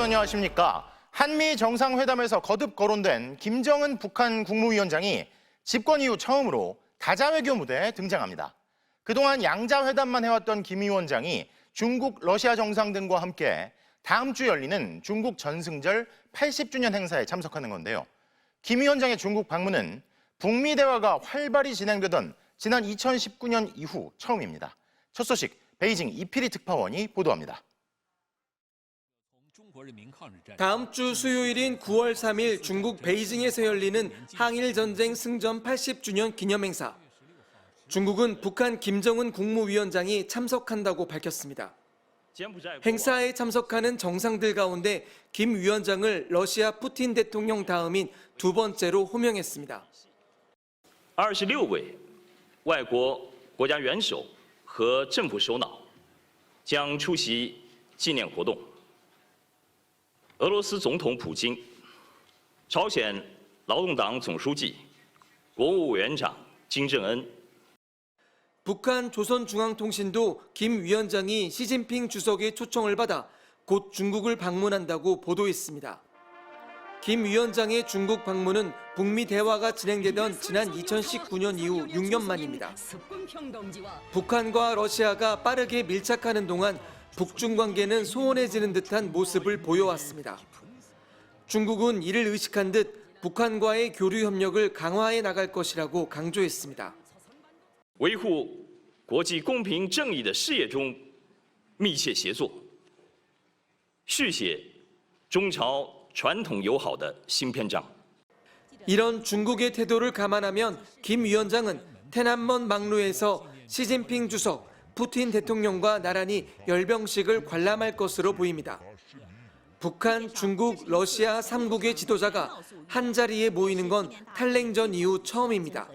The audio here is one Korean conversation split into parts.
여러분 안녕하십니까? 한미 정상회담에서 거듭 거론된 김정은 북한 국무위원장이 집권 이후 처음으로 다자외교 무대에 등장합니다. 그동안 양자회담만 해왔던 김 위원장이 중국, 러시아 정상 등과 함께 다음 주 열리는 중국 전승절 80주년 행사에 참석하는 건데요. 김 위원장의 중국 방문은 북미 대화가 활발히 진행되던 지난 2019년 이후 처음입니다. 첫 소식 베이징 이필희 특파원이 보도합니다. 다음 주 수요일인 9월 3일 중국 베이징에서 열리는 항일전쟁 승전 80주년 기념행사. 중국은 북한 김정은 국무위원장이 참석한다고 밝혔습니다. 행사에 참석하는 정상들 가운데 김 위원장을 러시아 푸틴 대통령 다음인 두 번째로 호명했습니다. 26位外国国家元首和政府首脑将出席纪念活动。俄罗斯总统普京、朝鲜劳动党总书记、国务委员长金正恩。 북한 조선중앙통신도 김 위원장이 시진핑 주석의 초청을 받아 곧 중국을 방문한다고 보도했습니다. 김 위원장의 중국 방문은 북미 대화가 진행되던 지난 2019년 이후 6년 만입니다. 북한과 러시아가 빠르게 밀착하는 동안 북중 관계는 소원해지는 듯한 모습을 보여왔습니다. 중국은 이를 의식한 듯 북한과의 교류 협력을 강화해 나갈 것이라고 강조했습니다. 维护国际公平正义的事业中密切协作，续写中朝传统友好的新篇章。 이런 중국의 태도를 감안하면 김 위원장은天安门 막루에서 시진핑 주석, 푸틴 대통령과 나란히 열병식을 관람할 것으로 보입니다. 북한, 중국, 러시아 3국의 지도자가 한자리에 모이는 건 탈냉전 이후 처음입니다.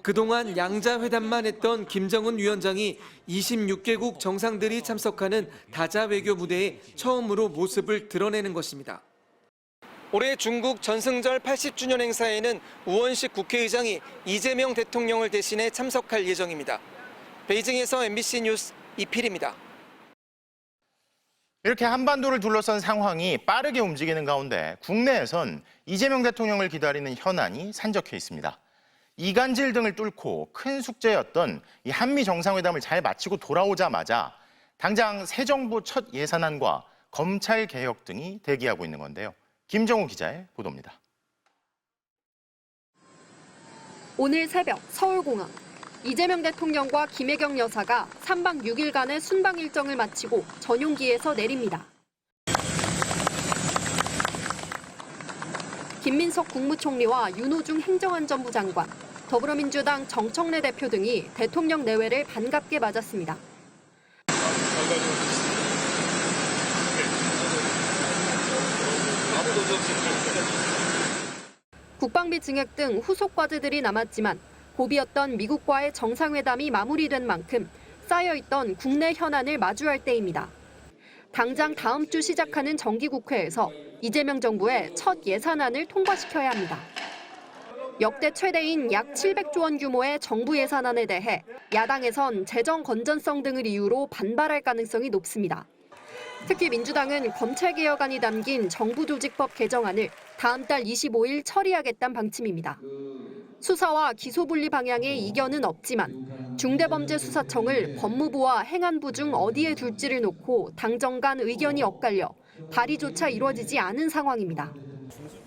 그동안 양자회담만 했던 김정은 위원장이 26개국 정상들이 참석하는 다자외교 무대에 처음으로 모습을 드러내는 것입니다. 올해 중국 전승절 80주년 행사에는 우원식 국회의장이 이재명 대통령을 대신해 참석할 예정입니다. 베이징에서 MBC 뉴스 이필입니다. 이렇게 한반도를 둘러싼 상황이 빠르게 움직이는 가운데 국내에선 이재명 대통령을 기다리는 현안이 산적해 있습니다. 이간질 등을 뚫고 큰 숙제였던 이 한미 정상회담을 잘 마치고 돌아오자마자 당장 새 정부 첫 예산안과 검찰 개혁 등이 대기하고 있는 건데요. 김정우 기자의 보도입니다. 오늘 새벽 서울공항. 이재명 대통령과 김혜경 여사가 3박 6일간의 순방 일정을 마치고 전용기에서 내립니다. 김민석 국무총리와 윤호중 행정안전부 장관, 더불어민주당 정청래 대표 등이 대통령 내외를 반갑게 맞았습니다. 국방비 증액 등 후속 과제들이 남았지만 고비였던 미국과의 정상회담이 마무리된 만큼 쌓여있던 국내 현안을 마주할 때입니다. 당장 다음 주 시작하는 정기국회에서 이재명 정부의 첫 예산안을 통과시켜야 합니다. 역대 최대인 약 700조 원 규모의 정부 예산안에 대해 야당에선 재정 건전성 등을 이유로 반발할 가능성이 높습니다. 특히 민주당은 검찰개혁안이 담긴 정부조직법 개정안을 다음 달 25일 처리하겠다는 방침입니다. 수사와 기소분리 방향에 이견은 없지만 중대범죄수사청을 법무부와 행안부 중 어디에 둘지를 놓고 당정 간 의견이 엇갈려 발의조차 이루어지지 않은 상황입니다.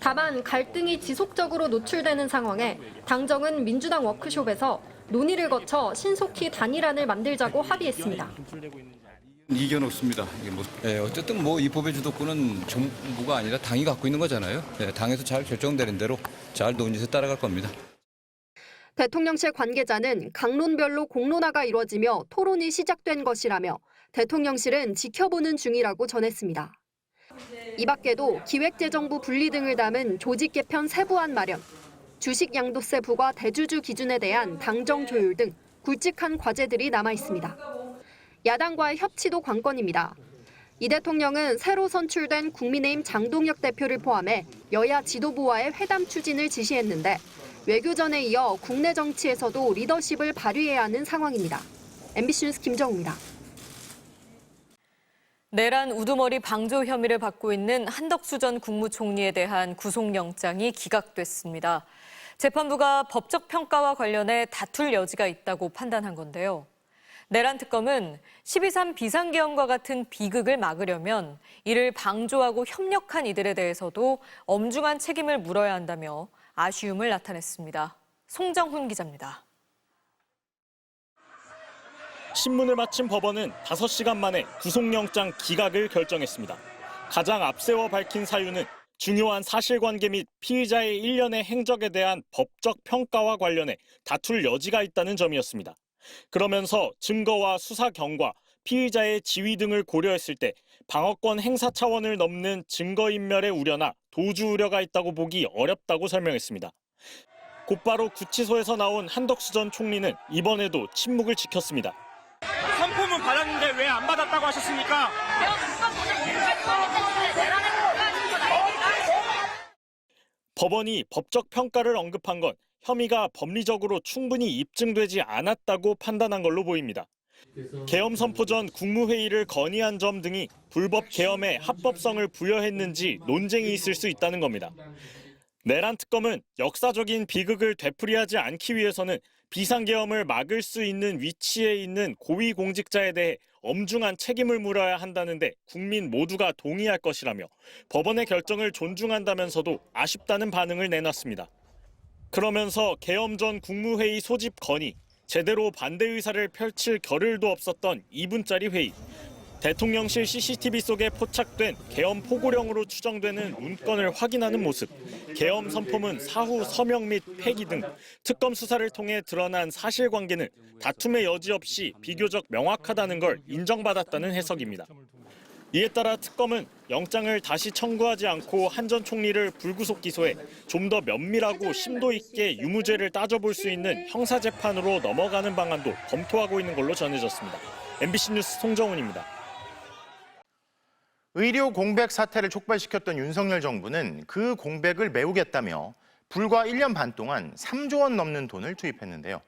다만 갈등이 지속적으로 노출되는 상황에 당정은 민주당 워크숍에서 논의를 거쳐 신속히 단일안을 만들자고 합의했습니다. 이견 없습니다. 어쨌든 이 법의 주도권은 정부가 아니라 당이 갖고 있는 거잖아요. 당에서 잘 결정되는 대로 잘 논의해서 따라갈 겁니다. 대통령실 관계자는 강론별로 공론화가 이루어지며 토론이 시작된 것이라며 대통령실은 지켜보는 중이라고 전했습니다. 이 밖에도 기획재정부 분리 등을 담은 조직 개편 세부안 마련, 주식 양도세 부과 대주주 기준에 대한 당정 조율 등 굵직한 과제들이 남아 있습니다. 야당과의 협치도 관건입니다. 이 대통령은 새로 선출된 국민의힘 장동혁 대표를 포함해 여야 지도부와의 회담 추진을 지시했는데 외교전에 이어 국내 정치에서도 리더십을 발휘해야 하는 상황입니다. MBC 뉴스 김정우입니다. 내란 우두머리 방조 혐의를 받고 있는 한덕수 전 국무총리에 대한 구속영장이 기각됐습니다. 재판부가 법적 평가와 관련해 다툴 여지가 있다고 판단한 건데요. 내란 특검은 12.3 비상계엄과 같은 비극을 막으려면 이를 방조하고 협력한 이들에 대해서도 엄중한 책임을 물어야 한다며 아쉬움을 나타냈습니다. 송정훈 기자입니다. 신문을 마친 법원은 5시간 만에 구속영장 기각을 결정했습니다. 가장 앞세워 밝힌 사유는 중요한 사실관계 및 피의자의 일련의 행적에 대한 법적 평가와 관련해 다툴 여지가 있다는 점이었습니다. 그러면서 증거와 수사 경과, 피의자의 지위 등을 고려했을 때 방어권 행사 차원을 넘는 증거인멸의 우려나 도주 우려가 있다고 보기 어렵다고 설명했습니다. 곧바로 구치소에서 나온 한덕수 전 총리는 이번에도 침묵을 지켰습니다. 선포문 받았는데 왜 안 받았다고 하셨습니까? 법원이 법적 평가를 언급한 건 혐의가 법리적으로 충분히 입증되지 않았다고 판단한 걸로 보입니다. 계엄 선포 전 국무회의를 건의한 점 등이 불법 계엄의 합법성을 부여했는지 논쟁이 있을 수 있다는 겁니다. 내란 특검은 역사적인 비극을 되풀이하지 않기 위해서는 비상계엄을 막을 수 있는 위치에 있는 고위공직자에 대해 엄중한 책임을 물어야 한다는데 국민 모두가 동의할 것이라며 법원의 결정을 존중한다면서도 아쉽다는 반응을 내놨습니다. 그러면서 계엄 전 국무회의 소집 건의, 제대로 반대 의사를 펼칠 겨를도 없었던 2분짜리 회의, 대통령실 CCTV 속에 포착된 계엄 포고령으로 추정되는 문건을 확인하는 모습, 계엄 선포문 사후 서명 및 폐기 등 특검 수사를 통해 드러난 사실관계는 다툼의 여지 없이 비교적 명확하다는 걸 인정받았다는 해석입니다. 이에 따라 특검은 영장을 다시 청구하지 않고 한 전 총리를 불구속 기소해 좀 더 면밀하고 심도 있게 유무죄를 따져볼 수 있는 형사재판으로 넘어가는 방안도 검토하고 있는 걸로 전해졌습니다. MBC 뉴스 송정훈입니다. 의료 공백 사태를 촉발시켰던 윤석열 정부는 그 공백을 메우겠다며 불과 1년 반 동안 3조 원 넘는 돈을 투입했는데요.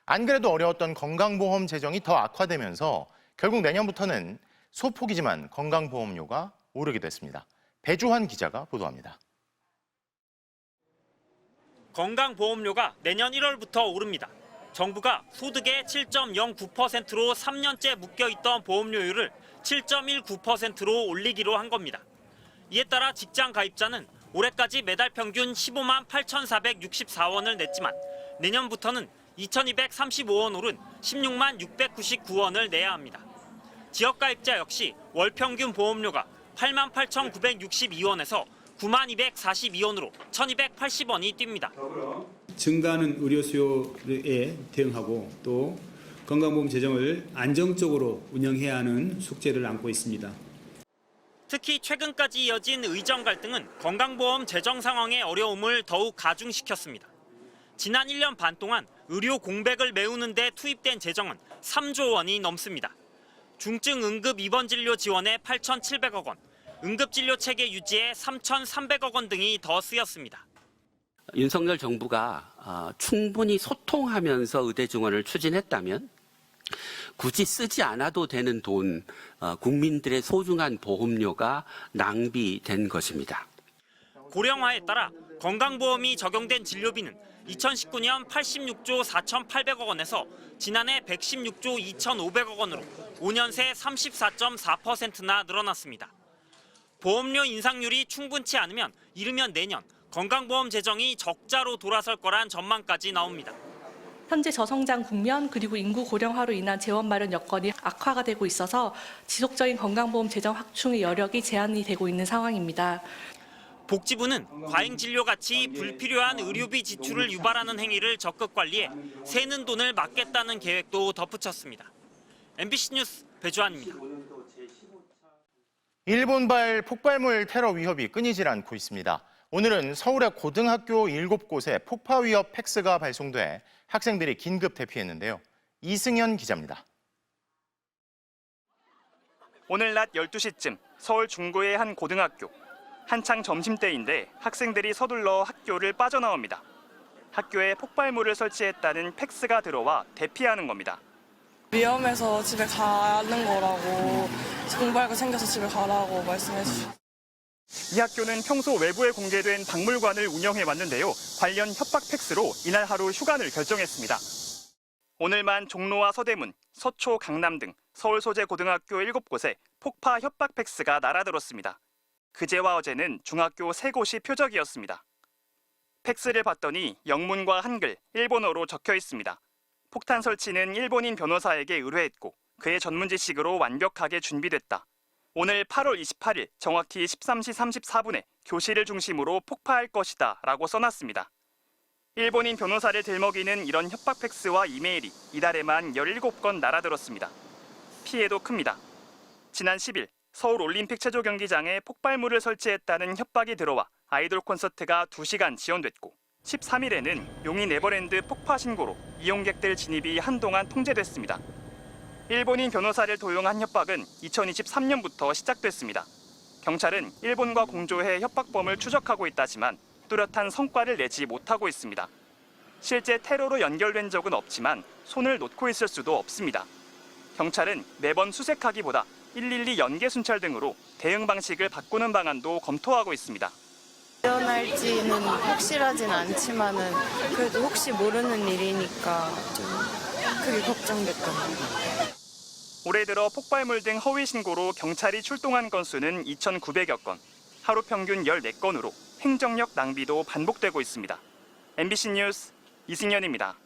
안 그래도 어려웠던 건강보험 재정이 더 악화되면서 결국 내년부터는 소폭이지만 건강보험료가 오르게 됐습니다. 배주환 기자가 보도합니다. 건강보험료가 내년 1월부터 오릅니다. 정부가 소득의 7.09%로 3년째 묶여있던 보험료율을 7.19%로 올리기로 한 겁니다. 이에 따라 직장 가입자는 올해까지 매달 평균 15만 8,464원을 냈지만 내년부터는 2,235원 오른 16만 699원을 내야 합니다. 지역 가입자 역시 월 평균 보험료가 8만 8,962원에서 9만 242원으로 1,280원이 뜁니다. 증가하는 의료 수요에 대응하고 또 건강보험 재정을 안정적으로 운영해야 하는 숙제를 안고 있습니다. 특히 최근까지 이어진 의정 갈등은 건강보험 재정 상황의 어려움을 더욱 가중시켰습니다. 지난 1년 반 동안 의료 공백을 메우는 데 투입된 재정은 3조 원이 넘습니다. 중증 응급 입원 진료 지원에 8,700억 원, 응급진료 체계 유지에 3,300억 원 등이 더 쓰였습니다. 윤석열 정부가 충분히 소통하면서 의대 증원을 추진했다면 굳이 쓰지 않아도 되는 돈, 국민들의 소중한 보험료가 낭비된 것입니다. 고령화에 따라 건강보험이 적용된 진료비는 2019년 86조 4,800억 원에서 지난해 116조 2,500억 원으로 5년 새 34.4%나 늘어났습니다. 보험료 인상률이 충분치 않으면 이르면 내년 건강보험 재정이 적자로 돌아설 거란 전망까지 나옵니다. 현재 저성장 국면 그리고 인구 고령화로 인한 재원 마련 여건이 악화가 되고 있어서 지속적인 건강보험 재정 확충의 여력이 제한이 되고 있는 상황입니다. 복지부는 과잉진료같이 불필요한 의료비 지출을 유발하는 행위를 적극 관리해 새는 돈을 막겠다는 계획도 덧붙였습니다. MBC 뉴스 배주환입니다. 일본발 폭발물 테러 위협이 끊이질 않고 있습니다. 오늘은 서울의 고등학교 7곳에 폭파 위협 팩스가 발송돼 학생들이 긴급 대피했는데요. 이승현 기자입니다. 오늘 낮 12시쯤 서울 중구의 한 고등학교. 한창 점심때인데 학생들이 서둘러 학교를 빠져나옵니다. 학교에 폭발물을 설치했다는 팩스가 들어와 대피하는 겁니다. 위험해서 집에 가는 거라고 공부할 거 생겨서 집에 가라고 말씀해 주시고. 이 학교는 평소 외부에 공개된 박물관을 운영해 왔는데요. 관련 협박 팩스로 이날 하루 휴관을 결정했습니다. 오늘만 종로와 서대문, 서초, 강남 등 서울 소재 고등학교 7곳에 폭파 협박 팩스가 날아들었습니다. 그제와 어제는 중학교 3곳이 표적이었습니다. 팩스를 봤더니 영문과 한글, 일본어로 적혀 있습니다. 폭탄 설치는 일본인 변호사에게 의뢰했고 그의 전문 지식으로 완벽하게 준비됐다. 오늘 8월 28일 정확히 13시 34분에 교실을 중심으로 폭파할 것이다 라고 써놨습니다. 일본인 변호사를 들먹이는 이런 협박 팩스와 이메일이 이달에만 17건 날아들었습니다. 피해도 큽니다. 지난 10일 서울 올림픽 체조 경기장에 폭발물을 설치했다는 협박이 들어와 아이돌 콘서트가 2시간 지연됐고 13일에는 용인 에버랜드 폭파 신고로 이용객들 진입이 한동안 통제됐습니다. 일본인 변호사를 도용한 협박은 2023년부터 시작됐습니다. 경찰은 일본과 공조해 협박범을 추적하고 있다지만 뚜렷한 성과를 내지 못하고 있습니다. 실제 테러로 연결된 적은 없지만 손을 놓고 있을 수도 없습니다. 경찰은 매번 수색하기보다 112 연계 순찰 등으로 대응 방식을 바꾸는 방안도 검토하고 있습니다. 일어날지는 확실하진 않지만은 그래도 혹시 모르는 일이니까 좀 그게 걱정됐던 거예요. 올해 들어 폭발물 등 허위 신고로 경찰이 출동한 건수는 2,900여 건, 하루 평균 14건으로 행정력 낭비도 반복되고 있습니다. MBC 뉴스 이승현입니다.